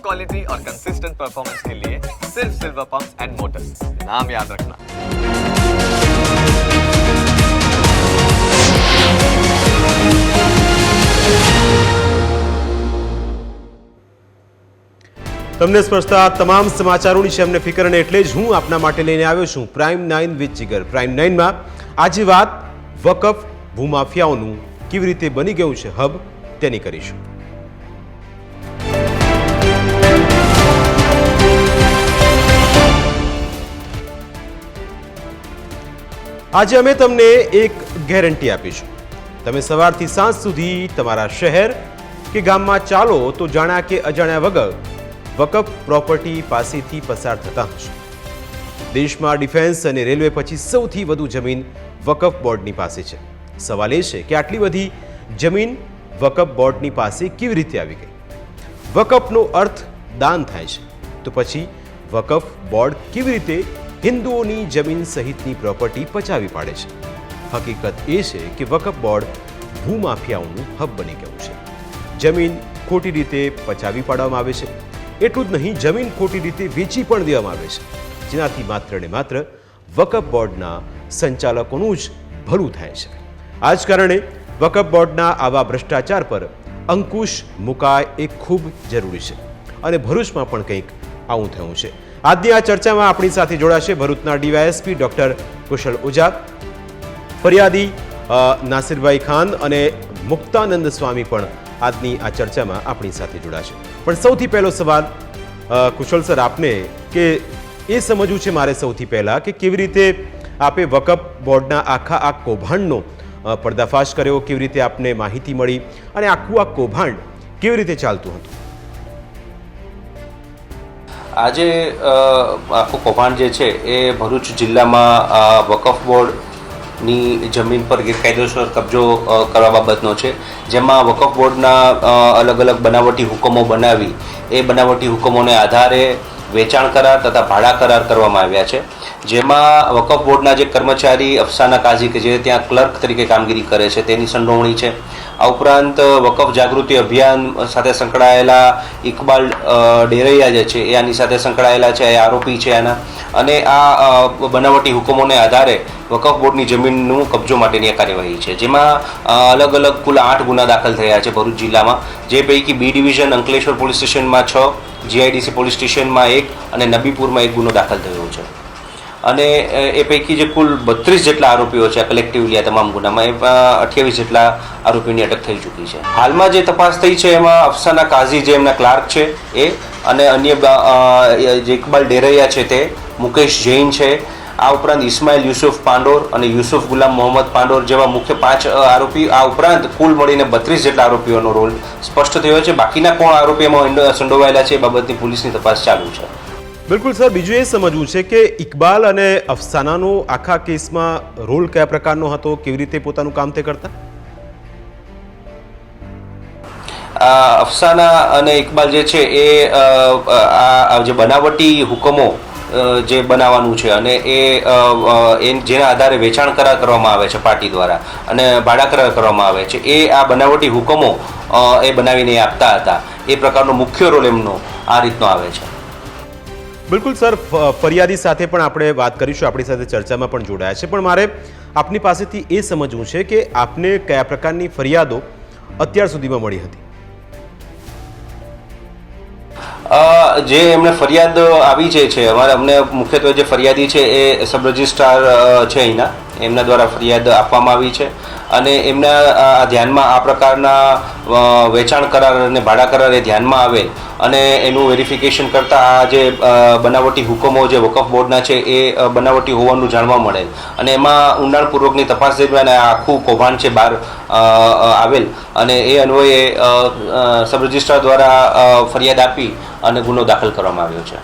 Quality और consistent performance के लिए सिर्फ सिल्वर पंप्स एंड मोटर्स, नाम याद रखना। તમને સ્પર્શતા તમામ સમાચારોની છે અમને ફિકર, અને એટલે જ હું આપના માટે લઈને આવ્યો છું પ્રાઇમ 9 વિથ જીગર. પ્રાઇમ 9માં આજે વાત વકફ ભૂમાફિયાઓનું કેવી રીતે બની ગયું છે હબ તેની કરીશું. આજે અમે તમને એક ગેરંટી આપીશું. તમે સવારથી સાંજ સુધી તમારા શહેર કે ગામમાં ચાલો તો જાણ્યા કે અજાણ્યા વગર વકફ પ્રોપર્ટી પાસેથી પસાર થતા હશો. દેશમાં ડિફેન્સ અને રેલવે પછી સૌથી વધુ જમીન વકફ બોર્ડની પાસે છે. સવાલ એ છે કે આટલી બધી જમીન વકફ બોર્ડની પાસે કેવી રીતે આવી ગઈ? વકફનો અર્થ દાન થાય છે, તો પછી વકફ બોર્ડ કેવી રીતે હિન્દુઓની જમીન સહિતની પ્રોપર્ટી પચાવી પાડે છે? હકીકત એ છે કે વકફ બોર્ડ ભૂમાફિયાઓનું હબ બની ગયું છે. જમીન ખોટી રીતે પચાવી પાડવામાં આવે છે. એટલું જ નહીં, જમીન ખોટી રીતે વેચી પણ દેવામાં આવે છે, જેનાથી માત્ર ને માત્ર વકફ બોર્ડના સંચાલકોનું જ ભલું થાય છે. આ જ કારણે વકફ બોર્ડના આવા ભ્રષ્ટાચાર પર અંકુશ મુકાય એ ખૂબ જરૂરી છે, અને ભરૂચમાં પણ કંઈક આવું થયું છે. આજની આ ચર્ચામાં આપણી સાથે જોડાશે ભરૂચના ડીવાયએસપી ડોક્ટર કુશલ ઓઝા, ફરિયાદી નાસિરભાઈ ખાન અને મુક્તાનંદ સ્વામી પણ આજની આ ચર્ચામાં આપણી સાથે જોડાશે. પણ સૌથી પહેલો સવાલ કુશલ સર આપને, કે એ સમજવું છે મારે સૌથી પહેલાં કે કેવી રીતે આપે વકફ બોર્ડના આ કૌભાંડનો પર્દાફાશ કર્યો, કેવી રીતે આપને માહિતી મળી અને આખું આ કૌભાંડ કેવી રીતે ચાલતું હતું? આજે આખું કૌભાંડ જે છે એ ભરૂચ જિલ્લામાં વકફ બોર્ડની જમીન પર ગેરકાયદેસર કબજો કરવા બાબતનો છે, જેમાં વકફ બોર્ડના અલગ અલગ બનાવટી હુકમો બનાવી એ બનાવટી હુકમોને આધારે વેચાણ કરાર તથા ભાડા કરાર કરવામાં આવ્યા છે. જેમાં વકફ બોર્ડના જે કર્મચારી અફસાના કાઝી કે જે ત્યાં ક્લર્ક તરીકે કામગીરી કરે છે તેની સંડોવણી છે. આ ઉપરાંત વકફ જાગૃતિ અભિયાન સાથે સંકળાયેલા ઇકબાલ ડેરૈયા જે છે એ આની સાથે સંકળાયેલા છે, એ આરોપી છે આના. અને આ બનાવટી હુકમોને આધારે વકફ બોર્ડની જમીનનું કબજો માટેની આ કાર્યવાહી છે, જેમાં અલગ અલગ કુલ 8 ગુના દાખલ થયા છે ભરૂચ જિલ્લામાં. જે પૈકી બી ડિવિઝન અંકલેશ્વર પોલીસ સ્ટેશનમાં 6, જીઆઈડીસી પોલીસ સ્ટેશનમાં 1 અને નબીપુરમાં 1 ગુનો દાખલ થયો છે. અને એ પૈકી જે કુલ 32 જેટલા આરોપીઓ છે કલેક્ટિવલી આ તમામ ગુનામાં, એ 28 જેટલા આરોપીઓની અટક થઈ ચૂકી છે. હાલમાં જે તપાસ થઈ છે એમાં અફસાના કાઝી જે એમના ક્લાર્ક છે એ, અને અન્ય જે ઇકબાલ ડેરૈયા છે તે, મુકેશ જૈન છે, આ ઉપરાંત ઇસ્માઇલ યુસુફ પાંડોર અને યુસુફ ગુલામ મોહમ્મદ પાંડોર જેવા મુખ્ય 5 આરોપી. આ ઉપરાંત કુલ મળીને 32 જેટલા આરોપીઓનો રોલ સ્પષ્ટ થયો છે. બાકીના કોણ આરોપીઓમાં સંડોવાયેલા છે એ બાબતની પોલીસની તપાસ ચાલુ છે. બિલકુલ સર, બીજું એ સમજવું છે કે ઇકબાલ અને અફસાનાનો આખા કેસમાં રોલ કયા પ્રકારનો હતો, કેવી રીતે પોતાનું કામ તે કરતા? અફસાના અને ઇકબાલ જે છે એ જે બનાવટી હુકમો જે બનાવવાનું છે અને એ જેના આધારે વેચાણ કરાર કરવામાં આવે છે પાર્ટી દ્વારા અને ભાડા કરાર કરવામાં આવે છે, એ આ બનાવટી હુકમો એ બનાવીને આપતા હતા. એ પ્રકારનો મુખ્ય રોલ એમનો આ રીતનો આવે છે. બિલકુલ સર, ફરિયાદી સાથે પણ આપણે વાત કરીશું, આપણી સાથે ચર્ચામાં પણ જોડાયા છે. પણ મારે આપની પાસેથી એ સમજવું છે કે આપને કયા પ્રકારની ફરિયાદો અત્યાર સુધીમાં મળી હતી? જે એમને ફરિયાદ આવી છે અમને મુખ્યત્વે જે ફરિયાદી છે એ સબ રજિસ્ટ્રાર છે અહીંના, એમના દ્વારા ફરિયાદ આપવામાં આવી છે. અને એમના ધ્યાનમાં આ પ્રકારના વેચાણ કરાર અને ભાડા કરાર એ ધ્યાનમાં આવેલ અને એનું વેરિફિકેશન કરતાં આ જે બનાવટી હુકમો જે વકફ બોર્ડના છે એ બનાવટી હોવાનું જાણવા મળેલ, અને એમાં ઊંડાણપૂર્વકની તપાસ દરમિયાન આ આખું કૌભાંડ છે બહાર આવેલ, અને એ અન્વયે સબ રજિસ્ટ્રાર દ્વારા ફરિયાદ આપી અને ગુનો દાખલ કરવામાં આવ્યો છે.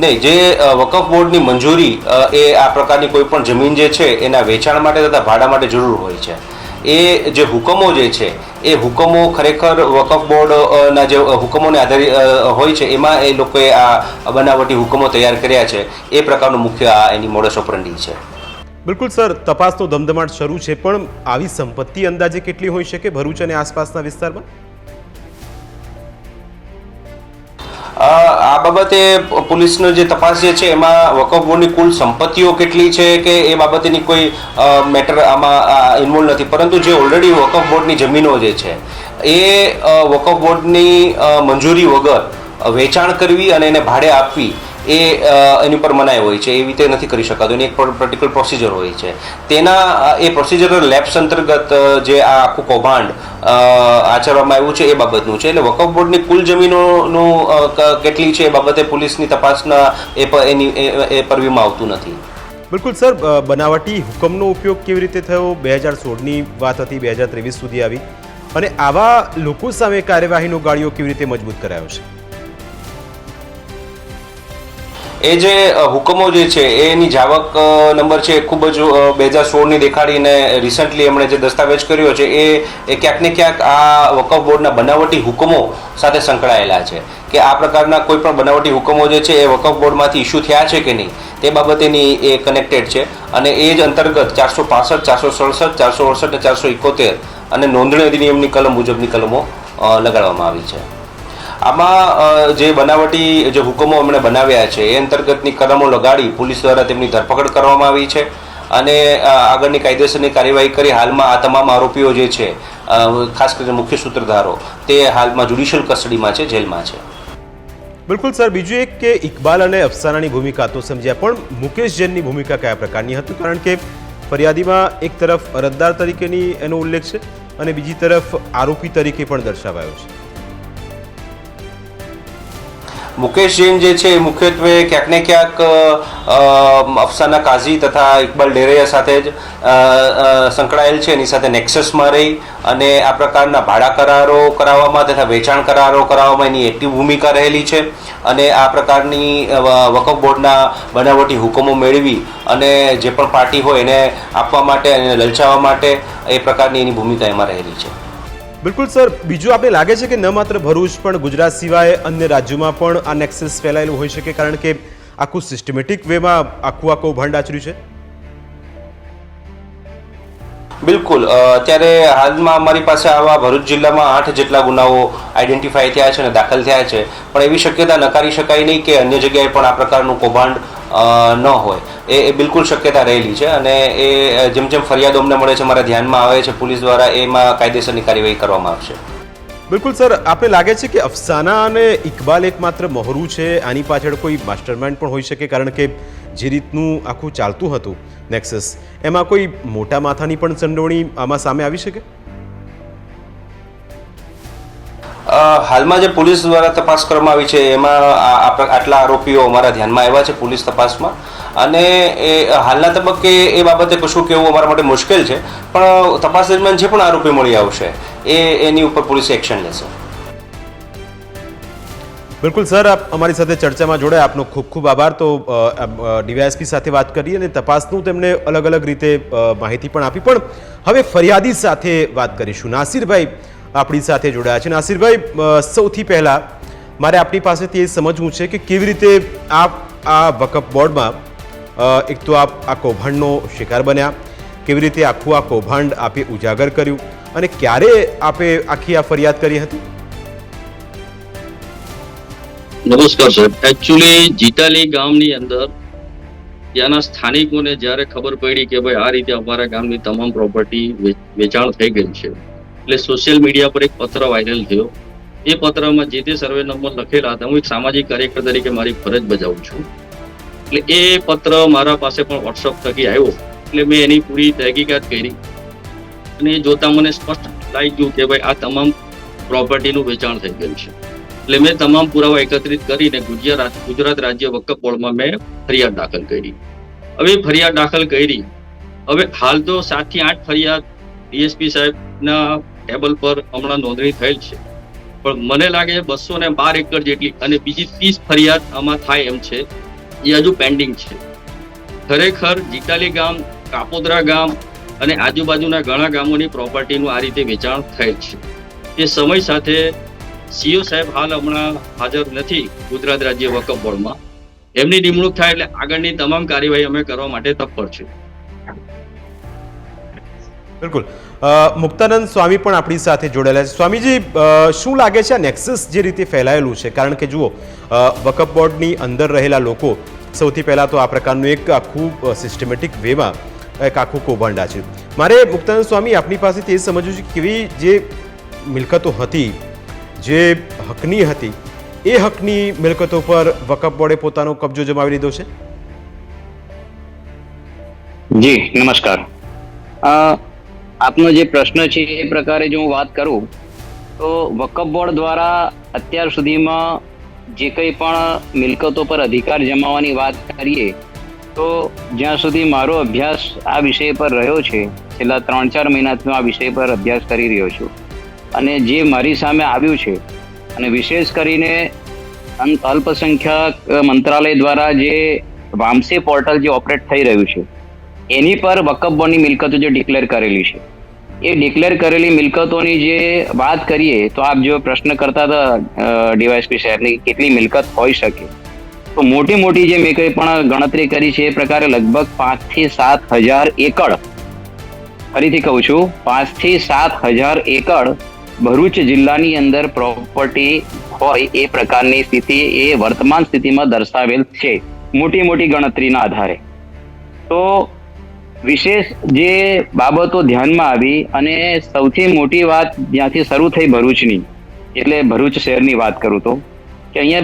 નહીં, જે વકફ બોર્ડની મંજૂરી એ આ પ્રકારની કોઈ પણ જમીન જે છે એના વેચાણ માટે તથા ભાડા માટે જરૂર હોય છે. એ જે હુકમો જે છે એ હુકમો ખરેખર વકફ બોર્ડના જે હુકમોને આધારિત હોય છે, એમાં એ લોકોએ આ બનાવટી હુકમો તૈયાર કર્યા છે. એ પ્રકારનું મુખ્ય આ એની મોડસ ઓપરન્ડી છે. બિલકુલ સર, તપાસનો ધમધમાટ શરૂ છે, પણ આવી સંપત્તિ અંદાજે કેટલી હોઈ શકે ભરૂચ અને આસપાસના વિસ્તારમાં? આ બાબતે પોલીસનો જે તપાસ જે છે એમાં વકફ બોર્ડની કુલ સંપત્તિઓ કેટલી છે કે એ બાબતેની કોઈ મેટર આમાં ઇન્વોલ્વ નથી, પરંતુ જે ઓલરેડી વકફ બોર્ડની જમીનો જે છે એ વકફ બોર્ડની મંજૂરી વગર વેચાણ કરવી અને એને ભાડે આપવી એ એની પર મનાઈ હોય છે, એવી રીતે નથી કરી શકાતું. એની એક પર્ટિક્યુલર પ્રોસિજર હોય છે. તેના એ પ્રોસિજરલ લેપ્સ અંતર્ગત જે આ આખું કૌભાંડ આચરવામાં આવ્યું છે એ બાબતનું છે. એટલે વકફ બોર્ડની કુલ જમીનોનું કેટલી છે એ બાબતે પોલીસની તપાસના એ પરવીમાં આવતું નથી. બિલકુલ સર, બનાવટી હુકમનો ઉપયોગ કેવી રીતે થયો? 2016ની વાત હતી, 2023 સુધી આવી, અને આવા લોકો સામે કાર્યવાહીનો ગાળિયો કેવી રીતે મજબૂત કરાયો છે? એ જે હુકમો જે છે એની જાવક નંબર છે ખૂબ જ 2016ની દેખાડીને રિસન્ટલી એમણે જે દસ્તાવેજ કર્યો છે એ ક્યાંક ને ક્યાંક આ વકફ બોર્ડના બનાવટી હુકમો સાથે સંકળાયેલા છે કે આ પ્રકારના કોઈ પણ બનાવટી હુકમો જે છે એ વકફ બોર્ડમાંથી ઇસ્યુ થયા છે કે નહીં તે બાબતેની એ કનેક્ટેડ છે. અને એ જ અંતર્ગત 465, 467, 468 અને 471 અને નોંધણી અધિનિયમની કલમ મુજબની કલમો લગાડવામાં આવી છે. આમાં જે બનાવટી જે હુકમો એમણે બનાવ્યા છે એ અંતર્ગતની કલમો લગાડી પોલીસ દ્વારા તેમની ધરપકડ કરવામાં આવી છે અને આગળની કાયદેસરની કાર્યવાહી કરી હાલમાં આ તમામ આરોપીઓ જે છે, ખાસ કરીને મુખ્ય સૂત્રધારો, તે હાલમાં જ્યુડિશિયલ કસ્ટડીમાં છે, જેલમાં છે. બિલકુલ સર, બીજું એક કે ઇકબાલ અને અફસાનાની ભૂમિકા તો સમજ્યા, પણ મુકેશ જૈનની ભૂમિકા કયા પ્રકારની હતી? કારણ કે ફરિયાદીમાં એક તરફ અરજદાર તરીકેની એનો ઉલ્લેખ છે અને બીજી તરફ આરોપી તરીકે પણ દર્શાવાયો છે. મુકેશ જૈન જે છે એ મુખ્યત્વે ક્યાંક ને ક્યાંક અફસાના કાઝી તથા ઇકબાલ ડેરૈયા સાથે જ સંકળાયેલ છે. એની સાથે નેક્સસમાં રહી અને આ પ્રકારના ભાડા કરારો કરાવવામાં તથા વેચાણ કરારો કરાવવામાં એની એક્ટિવ ભૂમિકા રહેલી છે. અને આ પ્રકારની વકફ બોર્ડના બનાવટી હુકમો મેળવી અને જે પણ પાર્ટી હોય એને આપવા માટે અને લલચાવવા માટે એ પ્રકારની એની ભૂમિકા એમાં રહેલી છે. બિલકુલ સર, બીજું આપણે લાગે છે કે ન માત્ર ભરૂચ પણ ગુજરાત સિવાય અન્ય રાજ્યોમાં પણ આ નેક્સસ ફેલાયેલું હોઈ શકે, કારણ કે આખું સિસ્ટમેટિક વેમાં આખું કૌભાંડ આચર્યું છે? બિલકુલ. અત્યારે હાલમાં અમારી પાસે આવા ભરૂચ જિલ્લામાં 8 જેટલા ગુનાઓ આઈડેન્ટિફાઈ થયા છે અને દાખલ થયા છે, પણ એવી શક્યતા નકારી શકાય નહીં કે અન્ય જગ્યાએ પણ આ પ્રકારનું કૌભાંડ ન હોય. એ બિલકુલ શક્યતા રહેલી છે અને એ જેમ જેમ ફરિયાદો અમને મળે છે, મારા ધ્યાનમાં આવે છે, પોલીસ દ્વારા એમાં કાયદેસરની કાર્યવાહી કરવામાં આવશે. બિલકુલ સર, આપણે લાગે છે કે અફસાના અને ઇકબાલ એકમાત્ર મહોરું છે, આની પાછળ કોઈ માસ્ટરમાઇન્ડ પણ હોઈ શકે? કારણ કે જે રીતનું આખું ચાલતું હતું નેક્સસ, એમાં કોઈ મોટા માથાની પણ સંડોવણી આમાં સામે આવી શકે? હાલમાં જે પોલીસ દ્વારા તપાસ કરવામાં આવી છે એમાં આટલા આરોપીઓ અમારા ધ્યાનમાં આવ્યા છે પોલીસ તપાસમાં, અને એ હાલના તબક્કે એ બાબતે કશું કહેવું અમારા માટે મુશ્કેલ છે, પણ તપાસ દરમિયાન જે પણ આરોપી મળી આવશે એની ઉપર પોલીસ એક્શન લેશે. બિલકુલ સર, આપ અમારી સાથે ચર્ચામાં જોડાયા, આપનો ખૂબ ખૂબ આભાર. તો ડીવાયએસપી સાથે વાત કરી અને તપાસનું તેમણે અલગ અલગ રીતે માહિતી પણ આપી, પણ હવે ફરિયાદી સાથે વાત કરીશું. નાસિરભાઈ આપણી સાથે જોડાયા છે. નાસિરભાઈ, સૌથી પહેલાં મારે આપણી પાસેથી એ સમજવું છે કે કેવી રીતે આપ આ વકફ બોર્ડમાં એક તો આપ આ કૌભાંડનો શિકાર બન્યા, કેવી રીતે આખું આ કૌભાંડ આપે ઉજાગર કર્યું અને ક્યારે આપે આખી આ ફરિયાદ કરી હતી? નમસ્કાર સર. એકચ્યુઅલી જીતાલી ગામની અંદર ત્યાંના સ્થાનિકોને જ્યારે ખબર પડી કે ભાઈ આ રીતે અમારા ગામની તમામ પ્રોપર્ટી વેચાણ થઈ ગઈ છે, એટલે સોશિયલ મીડિયા પર એક પત્ર વાયરલ થયો. એ પત્રમાં જે તે સર્વે નંબર લખેલા હતા. હું એક સામાજિક કાર્યકર તરીકે મારી ફરજ બજાવું છું, એટલે એ પત્ર મારા પાસે પણ વોટ્સઅપ થકી આવ્યો. એટલે મેં એની પૂરી તહકીકાત કરી અને એ જોતા મને સ્પષ્ટ લાગ્યું કે ભાઈ આ તમામ પ્રોપર્ટીનું વેચાણ થઈ ગયું છે. એટલે મેં તમામ પુરાવા એકત્રિત કરીને ગુજરાત રાજ્ય વકફ બોર્ડમાં મેં ફરિયાદ દાખલ કરી. હવે ફરિયાદ દાખલ કરી, હવે હાલ તો 7 થી 8 ફરિયાદ ડીએસપી સાહેબના ટેબલ પર હમણાં નોંધણી થયેલ છે, પણ મને લાગે 212 એકર જેટલી અને બીજી 30 ફરિયાદ આમાં થાય એમ છે, એ હજુ પેન્ડિંગ છે. ખરેખર જીતાલી ગામ, કાપોદરા ગામ અને આજુબાજુના ઘણા ગામોની પ્રોપર્ટીનું આ રીતે વેચાણ થયેલ છે. એ સમય સાથે સીઓ સાહેબ હાલ હમણાં હાજર નથી ગુજરાત રાજ્ય વકફ બોર્ડમાં. એમની નિમણૂક થાય એટલે આગળની તમામ કાર્યવાહી અમે કરવા માટે તત્પર છે. બિલકુલ. મુક્તાનંદ સ્વામી પણ આપણી સાથે જોડાયેલા છે. સ્વામીજી, શું લાગે છે આ નેક્સસ જે રીતે ફેલાયેલું છે? કારણ કે જુઓ, વકફ બોર્ડની અંદર રહેલા લોકો સૌથી પહેલાં તો આ પ્રકારનું એક આખું સિસ્ટમેટિક વેમાં એક આખું કૌભાંડ છે. મારે મુક્તાનંદ સ્વામી આપની પાસેથી એ સમજવું છે કે કેવી જે મિલકતો હતી, જે હકની હતી, એ હકની મિલકતો પર વકફ બોર્ડે પોતાનો કબજો જમાવી લીધો છે. જી નમસ્કાર. આપનો જે પ્રશ્ન છે એ પ્રકારે જો હું વાત કરું તો વકફ બોર્ડ દ્વારા અત્યાર સુધીમાં જે કંઈ પણ મિલકતો પર અધિકાર જમાવવાની વાત કરીએ તો જ્યાં સુધી મારો અભ્યાસ આ વિષય પર રહ્યો છે, છેલ્લા 3-4 મહિનાથી હું આ વિષય પર અભ્યાસ કરી રહ્યો છું, અને જે મારી સામે આવ્યું છે, અને વિશેષ કરીને અલ્પસંખ્યક મંત્રાલય દ્વારા જે વામસી પોર્ટલ જે ઓપરેટ થઈ રહ્યું છે એની પર વકફ બોર્ડની મિલકતો જે ડિક્લેર કરેલી છે, એ ડિક્લેર કરેલી મિલકતોની જે વાત કરીએ તો આપ જો પ્રશ્ન કરતા હતા ડીવાયએસપી સાહેબની કેટલી મિલકત હોઈ શકે, તો મોટી મોટી જે મેં કંઈ પણ ગણતરી કરી છે એ પ્રકારે લગભગ 5 થી 7 હજાર એકડ, ફરીથી કહું છું 5 થી 7 હજાર એકડ ભરૂચ જિલ્લાની અંદર પ્રોપર્ટી હોય એ પ્રકારની સ્થિતિ એ વર્તમાન સ્થિતિમાં દર્શાવેલ છે, મોટી મોટી ગણતરીના આધારે. તો વિશેષ જે બાબતો ધ્યાનમાં આવી અને સૌથી મોટી વાત જ્યાંથી શરૂ થઈ ભરૂચની, એટલે ભરૂચ શહેરની વાત કરું તો કે અહીંયા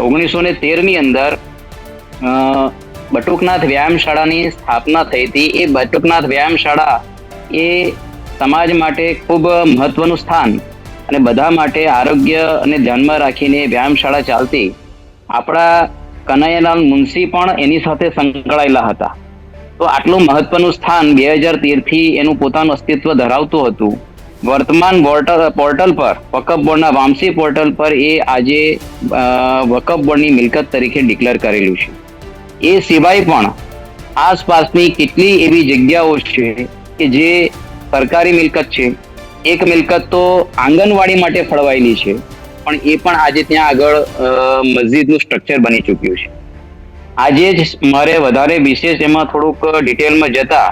1913ની અંદર બટુકનાથ વ્યાયામશાળાની સ્થાપના થઈ હતી. એ બટુકનાથ વ્યાયામશાળા એ સમાજ માટે ખૂબ મહત્વનું સ્થાન અને બધા માટે આરોગ્ય અને ધ્યાનમાં રાખીને વ્યાયામશાળા ચાલતી. આપણા કનૈયાલાલ મુનશી પણ એની સાથે સંકળાયેલા હતા. તો આટલું મહત્વનું સ્થાન 2013થી એનું પોતાનું અસ્તિત્વ ધરાવતું હતું. વર્તમાન પોર્ટલ પર, વકફ બોર્ડના વામસી પોર્ટલ પર એ આજે વકફ બોર્ડની મિલકત તરીકે ડિક્લેર કરેલું છે. એ સિવાય પણ આસપાસની કેટલી એવી જગ્યાઓ છે કે જે સરકારી મિલકત છે. એક મિલકત તો આંગણવાડી માટે ફળવાયેલી છે, પણ એ પણ આજે ત્યાં આગળ મસ્જિદનું સ્ટ્રક્ચર બની ચૂક્યું છે. આજે જ મારે વધારે વિશેષ એમાં થોડુંક ડિટેલમાં જતા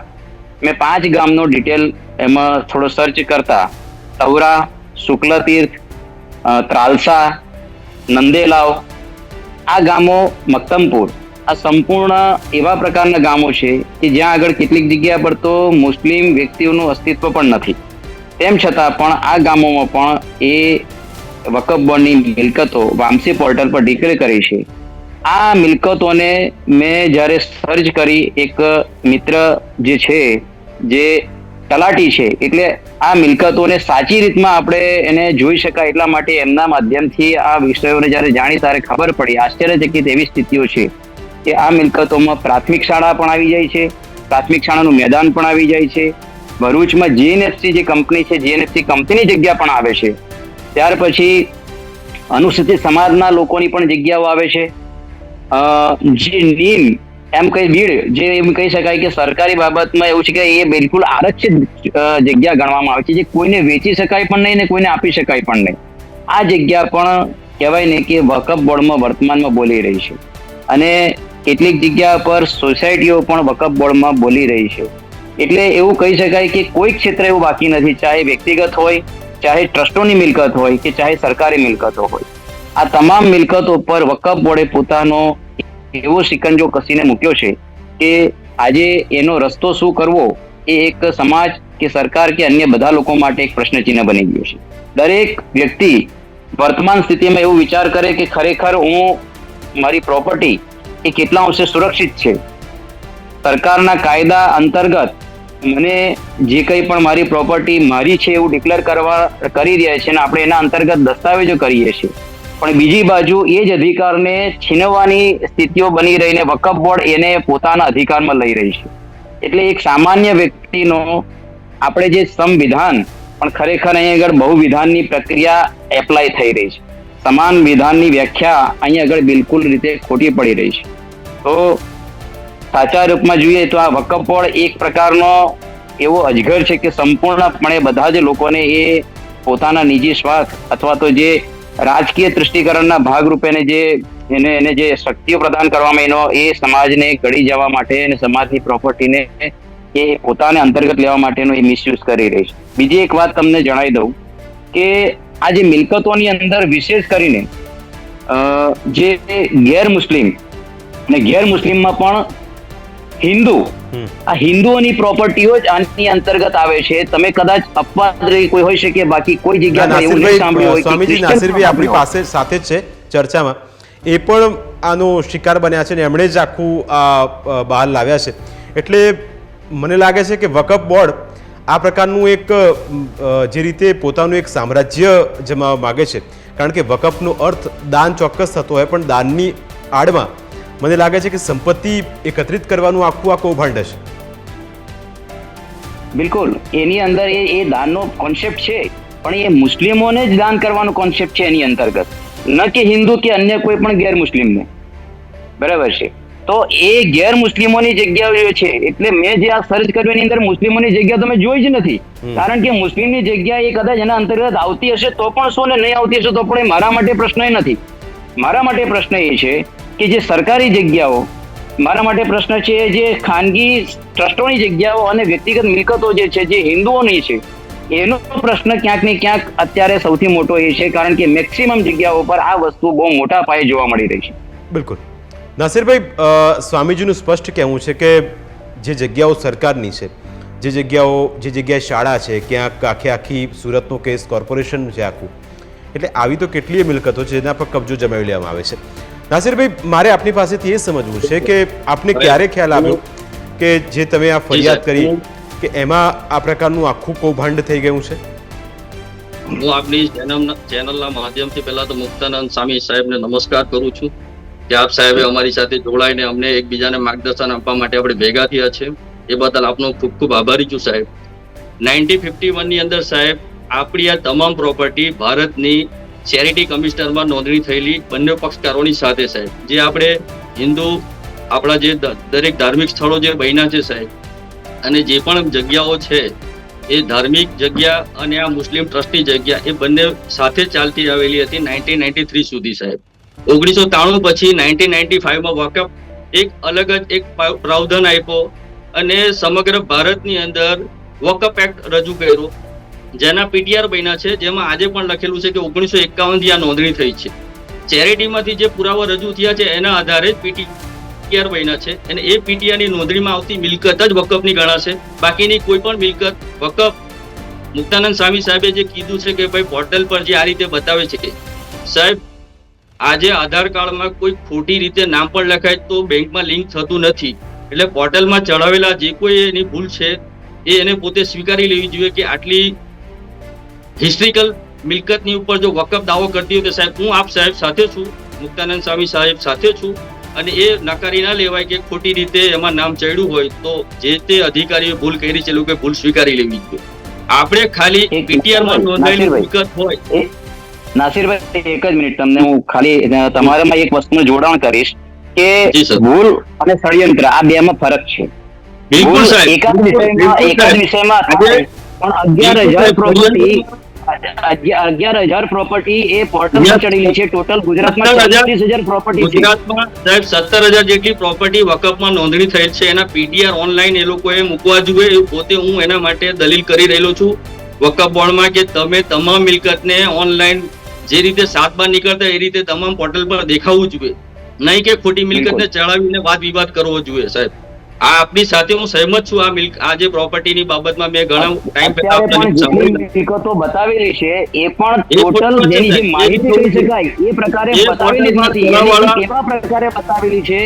મેં 5 ગામનો ડિટેલ એમાં થોડો સર્ચ કરતા તવરા, શુક્લતીર્થ, ત્રાલસા, નંદેલાવ, આ ગામો, મક્તમપુર, આ સંપૂર્ણ એવા પ્રકારના ગામો છે કે જ્યાં આગળ કેટલીક જગ્યા પર તો મુસ્લિમ વ્યક્તિઓનું અસ્તિત્વ પણ નથી. તેમ છતાં પણ આ ગામોમાં પણ એ વકફ બોર્ડની મિલકતો વામસી પોર્ટલ પર ડિક્લેર કરી છે. આ મિલકતોને મેં જ્યારે સર્ચ કરી, એક મિત્ર જે છે જે તલાટી છે, એટલે આ મિલકતોને સાચી રીતમાં આપણે એને જોઈ શકાય એટલા માટે એમના માધ્યમથી આ વિષયોને જ્યારે જાણી ત્યારે ખબર પડી, આશ્ચર્યચકિત એવી સ્થિતિઓ છે કે આ મિલકતોમાં પ્રાથમિક શાળા પણ આવી જાય છે, પ્રાથમિક શાળાનું મેદાન પણ આવી જાય છે, ભરૂચમાં જીએનએફસી જે કંપની છે, જીએનએફસી કંપનીની જગ્યા પણ આવે છે, ત્યાર પછી અનુસૂચિત સમાજના લોકોની પણ જગ્યાઓ આવે છે. જે નીમ એમ કઈ બીડ, જે એમ કહી શકાય કે સરકારી બાબતમાં એવું છે કે એ બિલકુલ આરક્ષિત જગ્યા ગણવામાં આવે છે, જે કોઈને વેચી શકાય પણ નહીં ને કોઈને આપી શકાય પણ નહીં. આ જગ્યા પણ કહેવાય ને કે વકફ બોર્ડમાં વર્તમાનમાં બોલી રહી છે, અને કેટલીક જગ્યા પર સોસાયટીઓ પણ વકફ બોર્ડમાં બોલી રહી છે. એટલે એવું કહી શકાય કે કોઈ ક્ષેત્ર એવું બાકી નથી, ચાહે વ્યક્તિગત હોય, ચાહે ટ્રસ્ટોની મિલકત હોય કે ચાહે સરકારી મિલકતો હોય. આ તમામ મિલકતો પર વકફ બોર્ડે પોતાનો એવો સિકંજો કસીને મૂક્યો છે કે આજે એનો રસ્તો શું કરવો એ એક સમાજ કે સરકાર કે અન્ય બધા લોકો માટે એક પ્રશ્નચિહ્ન બની ગયો છે. દરેક વ્યક્તિ વર્તમાન સ્થિતિમાં એવું વિચાર કરે કે ખરેખર હું મારી પ્રોપર્ટી એ કેટલા અંશે સુરક્ષિત છે. સરકારના કાયદા અંતર્ગત મને જે કંઈ પણ મારી પ્રોપર્ટી મારી છે એવું ડિક્લેર કરી રહ્યા છે, અને આપણે એના અંતર્ગત દસ્તાવેજો કરીએ છીએ, પણ બીજી બાજુ એ જ અધિકારને છીનવવાની સ્થિતિઓ બની રહીને વકફ બોર્ડ એને પોતાના અધિકારમાં લઈ રહી છે. એટલે એક સામાન્ય વ્યક્તિનો આપણે જે સંવિધાન, પણ ખરેખર અહીં આગળ બહુવિધાનની પ્રક્રિયા એપ્લાય થઈ રહી છે. સમાન વિધાનની વ્યાખ્યા અહીં આગળ બિલકુલ રીતે ખોટી પડી રહી છે. તો સાચા રૂપમાં જોઈએ તો આ વકફ બોર્ડ એક પ્રકારનો એવો અજગર છે કે સંપૂર્ણપણે બધા જ લોકોને એ પોતાના નિજી સ્વાર્થ અથવા તો જે રાજકીય તૃષ્ટિકરણના ભાગરૂપે એને જે શક્તિઓ પ્રદાન કરવામાં એનો એ સમાજને ગળી જવા માટે અને સમાજની પ્રોપર્ટીને એ પોતાને અંતર્ગત લેવા માટેનો એ મિસયુઝ કરી રહી છે. બીજી એક વાત તમને જણાવી દઉં કે આ જે મિલકતોની અંદર વિશેષ કરીને જે ગેર મુસ્લિમ અને ગેર મુસ્લિમમાં પણ હિન્દુ, આ હિન્દુઓની પ્રોપર્ટીઓ જ આની અંતર્ગત આવે છે. તમે કદાચ અપવાદ રહી કોઈ હોઈ શકે, બાકી કોઈ જગ્યાએ એવું નહીં સાંભળ્યું હોય. સ્વામીજી નાસિરભાઈ આપણી પાસે સાથે જ છે ચર્ચામાં, એ પણ આનો શિકાર બન્યા છે ને એમણે જ આખું આ બહાર લાવ્યા છે. એટલે મને લાગે છે કે વકફ બોર્ડ આ પ્રકારનું એક જે રીતે પોતાનું એક સામ્રાજ્ય જમાવવા માગે છે, કારણ કે વકફનો અર્થ દાન ચોક્કસ થતો હોય, પણ દાનની આડમાં મને લાગે છે કે સંપત્તિ એકત્રિત કરવાનું આખું આ કૌભાંડ છે. બિલકુલ, એની અંદર એ દાનનો કોન્સેપ્ટ છે, પણ એ મુસ્લિમોને જ દાન કરવાનો કોન્સેપ્ટ છે એની અંતર્ગત, ન કે હિન્દુ કે અન્ય કોઈ પણ ગેર મુસ્લિમને. બરાબર છે. તો એ ગેર મુસ્લિમોની જગ્યાઓ છે, એટલે મેં જે આ સર્ચ કર્યું એની અંદર મુસ્લિમોની જગ્યા તમે જોઈ જ નથી. કારણ કે મુસ્લિમની જગ્યા એ કદાચ એના અંતર્ગત આવતી હશે તો પણ શું, ને નહીં આવતી હશે તો પણ એ મારા માટે પ્રશ્ન નથી. મારા માટે પ્રશ્ન એ છે કે જે સરકારી જગ્યાઓ, મારા માટે પ્રશ્ન છે જે ખાનગી ટ્રસ્ટોની જગ્યાઓ અને વ્યક્તિગત મિલકતો જે છે જે હિન્દુઓની છે, એનો પ્રશ્ન ક્યાંક ને ક્યાંક અત્યારે સૌથી મોટો એ છે, કારણ કે મેક્સિમમ જગ્યાઓ પર આ વસ્તુ બહુ મોટા પાયે જોવા મળી રહી છે. બિલકુલ. નાસિરભાઈ, સ્વામીજીનું સ્પષ્ટ કહેવું છે કે જે જગ્યાઓ સરકારની છે, જે જગ્યાએ શાળા છે, ક્યાંક આખી સુરતનો કેસ કોર્પોરેશન છે આખું, એટલે આવી તો કેટલીય મિલકતો છે જેના પર કબજો જમાવી લેવામાં આવે છે. નાસિરભાઈ, મારે આપની પાસેથી એ સમજવું છે કે આપને ક્યારે ખ્યાલ આવ્યો કે જે તમે આ ફરિયાદ કરી કે એમાં આ પ્રકારનું આખું કૌભાંડ થઈ ગયું છે? હું આપની ચેનલના માધ્યમથી પહેલા તો મુક્તાનંદ સ્વામી સાહેબને નમસ્કાર કરું છું કે આપ સાહેબે અમારી સાથે જોડાઈને અમને એકબીજાને માર્ગદર્શન આપવા માટે આપણે ભેગા થયા છે. એ બદલ આપનો ખૂબ ખૂબ આભારી છું સાહેબ. 1951 ની અંદર સાહેબ આપણી આ તમામ પ્રોપર્ટી ભારતની ચેરિટી કમિશનરમાં નોંધણી થયેલી બંને પક્ષકારોની સાથે સાહેબ, જે આપણે હિન્દુ આપણા જે દરેક ધાર્મિક સ્થળો જે બન્યા છે સાહેબ, અને જે પણ જગ્યાઓ છે એ ધાર્મિક જગ્યા અને આ મુસ્લિમ ટ્રસ્ટની જગ્યા એ બંને સાથે ચાલતી આવેલી હતી 1993 સુધી સાહેબ. 1993 પછી 1995 માં વકફ એક અલગ જ એક પ્રાવધાન આપ્યો અને સમગ્ર ભારતની અંદર વકફ એક્ટ રજૂ કર્યો, જેના પીટીઆર બન્યા છે, જેમાં આજે પણ લખેલું છે કે 1951 થી આ નોંધણી થઈ છે. ચેરિટીમાંથી જે પુરાવા રજૂ થયા છે એના આધારે જ પીટીઆર બન્યા છે, અને એ પીટીઆરની નોંધણીમાં આવતી મિલકત જ વકફની ગણાશે. બાકીની કોઈ પણ મિલકત વકફ, મુક્તાનંદ સ્વામી સાહેબે જે કીધું છે કે ભાઈ પોર્ટલ પર જે આ રીતે બતાવે છે કે સાહેબ આજે આધાર કાર્ડમાં કોઈ ખોટી રીતે નામ પણ લખાય તો બેંકમાં લિંક થતું નથી, એટલે પોર્ટલમાં ચડાવેલા જે કોઈ એની ભૂલ છે એ એને પોતે સ્વીકારી લેવી જોઈએ કે આટલી હિસ્ટ્રિકલ મિલકતની ઉપર જો વકફ દાવો કરતી હોય તો સાહેબ હું આપ સાહેબ સાથે છું, મુક્તાનંદ સ્વામી સાહેબ સાથે છું, અને એ નકારી ના લેવાય કે ખોટી રીતે એમાં નામ ચડ્યું હોય તો જે તે અધિકારીએ ભૂલ કરી છે લોકો ભૂલ સ્વીકારી લેવી જોઈએ. આપણે ખાલી પીટીઆરમાં નોંધાયેલી મિલકત હોય. નાસિરભાઈ, એક જ મિનિટ, તમને હું ખાલી તમારામાં એક વસ્તુનું જોડાણ કરીશ કે ભૂલ અને ષડયંત્ર આ બેમાં ફરક છે. બિલકુલ સાહેબ, એકાદ વિષયમાં થાય, પણ 11,000 પ્રોપર્ટી એ પોર્ટલમાં ચડેલી છે. ટોટલ ગુજરાતમાં 36,000 પ્રોપર્ટી છે. ગુજરાતમાં સાહેબ 17,000 જેટલી પ્રોપર્ટી વકફમાં નોંધણી થયેલ છે. એના પીટીઆર ઓનલાઈન એ લોકોએ મૂકવા જોઈએ. પોતે હું એના માટે દલીલ કરી રહેલો છું વકફ બોર્ડમાં કે તમે તમામ મિલકતને ઓનલાઈન જે રીતે 7 બાર નીકળતા એ રીતે તમામ પોર્ટલ પર દેખાવું જોઈએ, નહીં કે ખોટી મિલકતને ચડાવીને વાદ વિવાદ કરવો જોઈએ સાહેબ. આ આપની સાથે હું સહેમત છું. આ જે પ્રોપર્ટીની બાબતમાં મેં ઘણા ટાઈમ પહેલા મિલકતો બતાવેલી છે એ પણ ટોટલ જેની જે માહિતી કહી શકાય એ પ્રકારે બતાવેલી નથી. એવા પ્રકારે બતાવેલી છે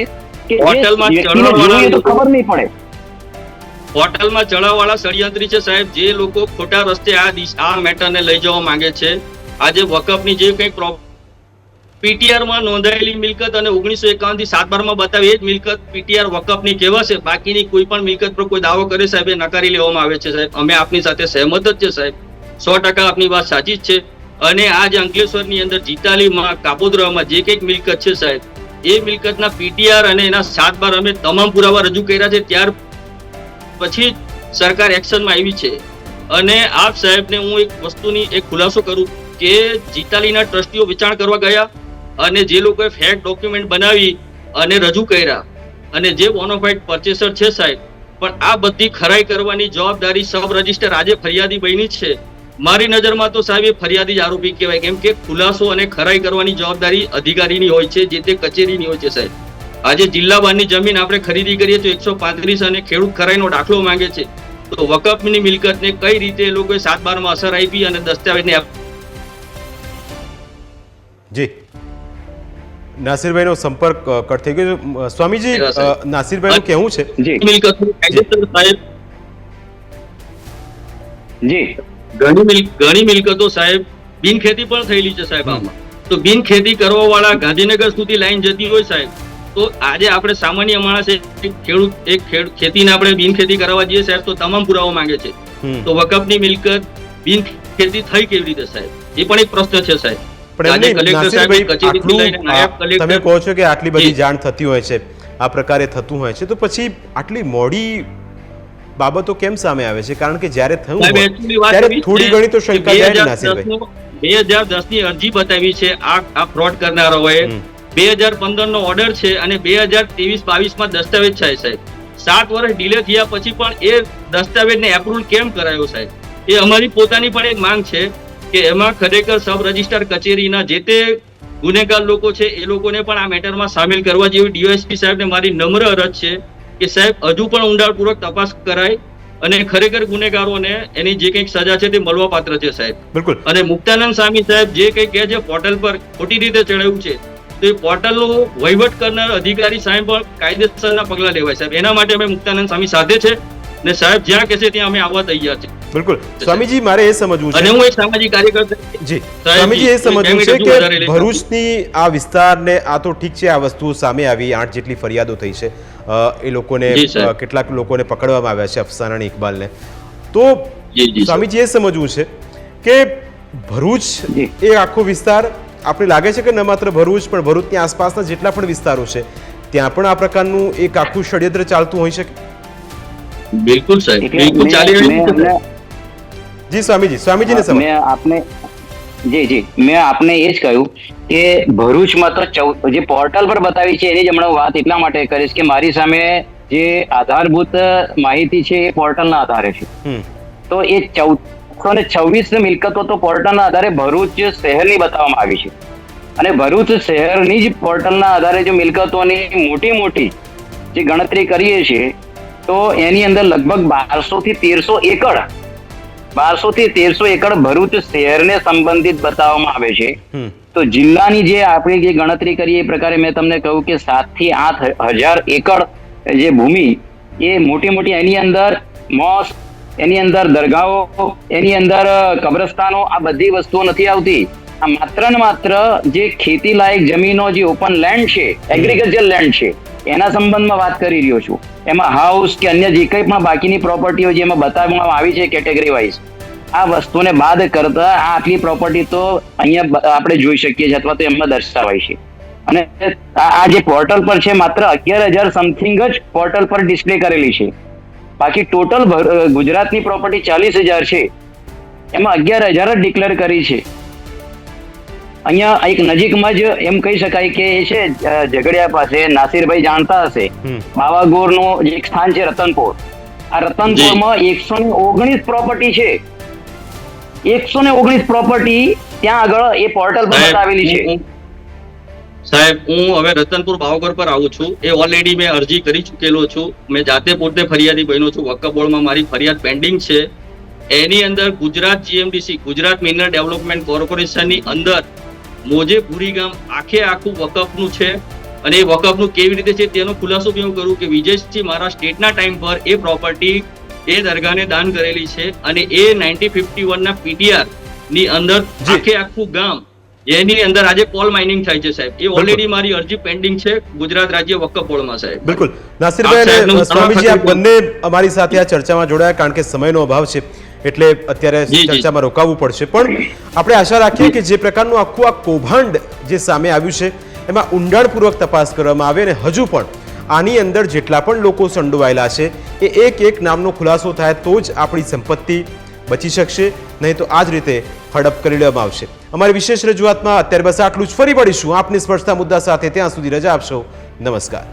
કે પોર્ટલમાં ચડાવવાળા તો ખબર નહીં પડે. પોર્ટલમાં ચડાવવાળા ષડયંત્રી છે સાહેબ, જે લોકો ખોટા રસ્તે આ મેટરને લઈ જવા માંગે છે. આજે વકફની જે કંઈક પીટીઆરમાં નોંધાયેલી મિલકત અને 1951 થી 7 બારમાં બતાવી એ જ મિલકત પીટીઆર વકફની કહેવાશે. બાકીની કોઈ પણ મિલકત પર કોઈ દાવો કરે સાહેબ એ નકારી લેવામાં આવે છે સાહેબ. અમે આપની સાથે સહેમત જ છે સાહેબ, 100% આપની વાત સાચી જ છે. અને આ જે અંકલેશ્વરની અંદર જીતાલીમાં કાપોદ્રામાં જે કંઈક મિલકત છે સાહેબ, એ મિલકતના પીટીઆર અને એના 7 બાર અમે તમામ પુરાવા રજૂ કર્યા છે. ત્યાર પછી સરકાર એક્શનમાં આવી છે. અને આપ સાહેબને હું એક વસ્તુની એક ખુલાસો કરું કે જીતાલીના ટ્રસ્ટીઓ વિચારણા કરવા ગયા અને જે લોકોએ ફેક ડોક્યુમેન્ટ બનાવી અને રજૂ કર્યા અને જે બોનોફાઇડ પરચેસર છે સાહેબ પણ આ બધી ખરાઈ કરવાની જવાબદારી સબ રજિસ્ટર આજે ફરિયાદી બની છે. મારી નજરમાં તો સાહેબ એ ફરિયાદી જ આરોપી કહેવાય, કેમ કે ખુલાસો અને ખરાઈ કરવાની જવાબદારી અધિકારીની હોય છે, જે તે કચેરીની હોય છે સાહેબ. આજે જિલ્લા બહારની જમીન આપણે ખરીદી કરીએ તો 135 અને ખેડૂત ખરાઈનો દાખલો માંગે છે, તો વકફની મિલકતને કઈ રીતે એ લોકોએ 7/12 માં અસર આપી અને દસ્તાવેજને જી નાસિરભાઈનો સંપર્ક કટ થઈ ગયો. સ્વામીજી, નાસિરભાઈનું કહેવું છે જી મિલકત સાહેબ જી ઘણી મિલકતો સાહેબ બિનખેતી પણ થયેલી છે સાહેબ આમાં. તો બિનખેતી કરવા વાળા ગાંધીનગર સુધી લાઈન જતી હોય સાહેબ, તો આજે આપણે સામાન્ય માણસ ખેતીને આપણે બિનખેતી કરવા જઈએ સાહેબ તો તમામ પુરાવા માંગે છે. તો વકફની મિલકત બિનખેતી થઈ કેવી રીતે સાહેબ, એ પણ એક પ્રશ્ન છે સાહેબ. તમે કહો છો કે આટલી બધી જાણ થતી હોય છે, આ પ્રકારે થતું હોય છે, તો પછી આટલી મોડી બાબતો કેમ સામે આવે છે? કારણ કે જ્યારે થયું ત્યારે થોડી ઘણી તો શંકા જાય. નાસિરભાઈ, 2010 ની અરજી બતાવી છે આ ફ્રોડ કરનારાઓએ. 2015 નો ઓર્ડર છે અને 2023-22 માં દસ્તાવેજ છે સાહેબ. 7 વર્ષ ડિલે થયા પછી પણ એ દસ્તાવેજને એપ્રુવલ કેમ કરાયો સાહેબ? એ અમારી પોતાની પણ એક માંગ છે કે એમાં ખરેખર સબ રજિસ્ટર કચેરીના જે તે ગુનેગાર લોકો છે એ લોકોને પણ આ મેટરમાં સામેલ કરવા જેવી ડીવાયએસપી સાહેબને મારી નમ્ર અરજ છે કે સાહેબ હજુ પણ ઊંડાણપૂર્વક તપાસ કરાય અને ખરેખર ગુનેગારોને એની જે કંઈક સજા છે તે મળવા પાત્ર છે સાહેબ. બિલકુલ. અને મુક્તાનંદ સ્વામી સાહેબ જે કંઈ કહે છે પોર્ટલ પર ખોટી રીતે ચડાવ્યું છે, તો એ પોર્ટલનો વહીવટ કરનાર અધિકારી સાહેબ પણ કાયદેસરના પગલા લેવાય સાહેબ. એના માટે અમે મુક્તાનંદ સ્વામી સાથે છે ને સાહેબ જ્યાં કહેશે ત્યાં અમે આવવા તૈયાર છે. બિલકુલ. સ્વામીજી, મારે એ સમજવું છે, અને હું એક સામાજિક કાર્યકર જી સ્વામીજી, એ સમજવું છે કે ભરૂચની આ વિસ્તારને, આ તો ઠીક છે, આ વસ્તુઓ સામે આવી, 8 જેટલી ફરિયાદો થઈ છે, એ લોકોને કેટલાક લોકોને પકડવામાં આવ્યા છે, અફસાના અને ઇકબાલને. તો સ્વામીજી, એ સમજવું છે કે ભરૂચ એ આખો વિસ્તાર, આપણે લાગે છે કે ન માત્ર ભરૂચ પણ ભરૂચની આસપાસના જેટલા પણ વિસ્તારો છે ત્યાં પણ આ પ્રકારનું એક આખું ષડયંત્ર ચાલતું હોઈ શકે? બિલકુલ સાહેબ, બિલકુલ ચાલી રહ્યું છે. જી સ્વામીજીને સમજ. મેં આપને એ જ કહ્યું કે ભરૂચમાં તો જે પોર્ટલ પર બતાવી છે એની જ હમણાં વાત એટલા માટે કરીશ કે મારી સામે જે આધારભૂત માહિતી છે એ પોર્ટલના આધારે છે. તો એ 1426 મિલકતો તો પોર્ટલના આધારે ભરૂચ શહેરની બતાવવામાં આવી છે, અને ભરૂચ શહેરની જ પોર્ટલના આધારે જો મિલકતોની મોટી જે ગણતરી કરીએ છીએ તો એની અંદર લગભગ 1200 થી 1300 એકડ 1200 થી 1300 એકડ ભરૂચ શહેરને સંબંધિત બતાવવામાં આવે છે. તો જિલ્લાની જે આપણી જે ગણતરી કરીએ એ પ્રકારે મેં તમને કહ્યું કે 7 થી 8 હજાર એકડ જે ભૂમિ એ મોટી એની અંદર મોસ્ક, એની અંદર દરગાહો, એની અંદર કબ્રસ્તાનો, આ બધી વસ્તુઓ નથી આવતી. આ માત્ર ને માત્ર જે ખેતી લાયક જમીનો, જે ઓપન લેન્ડ છે, એગ્રીકલ્ચર લેન્ડ છે, એના સંબંધમાં વાત કરી રહ્યો છું. એમાં હાઉસ કે અન્ય જે કંઈ પણ બાકીની પ્રોપર્ટીઓ જેમાં બતાવવામાં આવી છે કેટેગરી વાઇઝ, આ વસ્તુને બાદ કરતા આ આટલી પ્રોપર્ટી તો અહીંયા આપણે જોઈ શકીએ છીએ અથવા તો એમાં દર્શાવાય છે. અને આ જે પોર્ટલ પર છે માત્ર 11,000 સમથિંગ જ પોર્ટલ પર ડિસ્પ્લે કરેલી છે. બાકી ટોટલ ગુજરાતની પ્રોપર્ટી 40,000 છે, એમાં 11,000 જ ડિક્લેર કરી છે. અહીંયા એક નજીકમાં જ એમ કહી શકાય કે એ છે ઝઘડિયા પાસે, નાસિરભાઈ જાણતા હશે, પાવાગોરનું જે એક સ્થાન છે રતનપોર. આ રતનપોરમાં 119 પ્રોપર્ટી છે. 119 પ્રોપર્ટી ત્યાં આગળ એ પોર્ટલ પર બતાવેલી છે. સાહેબ, હું હવે રતનપુર પાવાગઢ પર આવું છું. એ ઓલરેડી મેં અરજી કરી ચૂકેલો છું. મેં જાતે પોતે ફરિયાદી બન્યો છું. વકફ બોર્ડમાં મારી ફરિયાદ પેન્ડિંગ છે. એની અંદર Gujarat GMDC, Gujarat mineral development કોર્પોરેશનની અંદર મોજેપુરી ગામ આખું વકફનું છે, અને એ વકફનું કેવી રીતે છે તેનો ખુલાસો બી હું કરું કે વિજયસિંહ મારા સ્ટેટના ટાઈમ પર એ પ્રોપર્ટી એ દરગાહને દાન કરેલી છે, અને એ 1951 ના PTR ની અંદર આખું ગામ એની અંદર આજે કોલ માઇનિંગ થાય છે સાહેબ. એ ઓલરેડી મારી અરજી પેન્ડિંગ છે ગુજરાત રાજ્ય વકફ બોર્ડમાં સાહેબ. બિલકુલ. નાસિરભાઈ અને સ્વામીજી, આપ બંને અમારી સાથે આ ચર્ચામાં જોડાયા, કારણ કે સમયનો અભાવ છે એટલે અત્યારે ચર્ચામાં રોકાવવું પડશે. પણ આપણે આશા રાખીએ કે જે પ્રકારનું આખું આ કૌભાંડ જે સામે આવ્યું છે એમાં ઊંડાણપૂર્વક તપાસ કરવામાં આવે, અને હજુ પણ આની અંદર જેટલા પણ લોકો સંડોવાયેલા છે એ એક નામનો ખુલાસો થાય તો જ આપણી સંપત્તિ બચી શકશે, નહીં તો આ જ રીતે હડપ કરી લેવામાં આવશે. અમારી વિશેષ રજૂઆતમાં અત્યારે બસ આટલું જ. ફરી મળીશું આપની સ્પર્શતા મુદ્દા સાથે. ત્યાં સુધી રજા આપશો. નમસ્કાર.